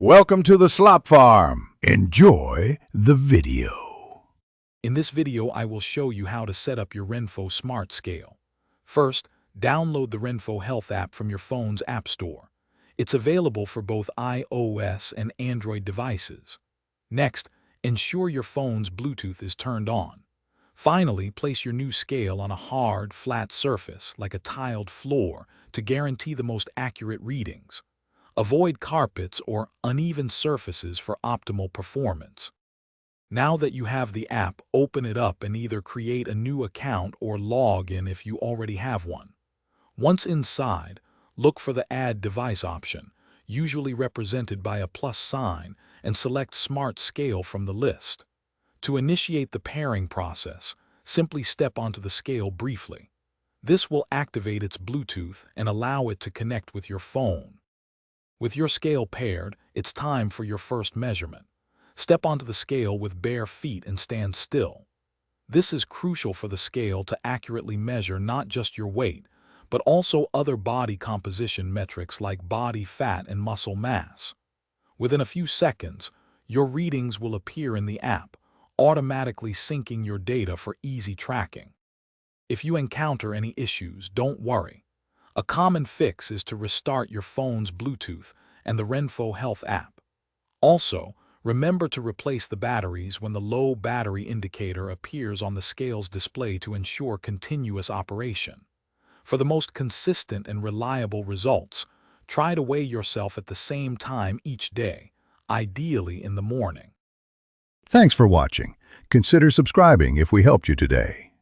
Welcome to the Slop Farm. Enjoy the video. In this video, I will show you how to set up your Renpho Smart Scale. First, download the Renpho Health app from your phone's app store. It's available for both iOS and Android devices. Next, ensure your phone's Bluetooth is turned on. Finally, place your new scale on a hard, flat surface, like a tiled floor, to guarantee the most accurate readings. Avoid carpets or uneven surfaces for optimal performance. Now that you have the app, open it up and either create a new account or log in if you already have one. Once inside, look for the Add Device option, usually represented by a plus sign, and select Smart Scale from the list. To initiate the pairing process, simply step onto the scale briefly. This will activate its Bluetooth and allow it to connect with your phone. With your scale paired, it's time for your first measurement. Step onto the scale with bare feet and stand still. This is crucial for the scale to accurately measure not just your weight, but also other body composition metrics like body fat and muscle mass. Within a few seconds, your readings will appear in the app, automatically syncing your data for easy tracking. If you encounter any issues, don't worry. A common fix is to restart your phone's Bluetooth and the Renpho Health app. Also, remember to replace the batteries when the low battery indicator appears on the scale's display to ensure continuous operation. For the most consistent and reliable results, try to weigh yourself at the same time each day, ideally in the morning. Thanks for watching. Consider subscribing if we helped you today.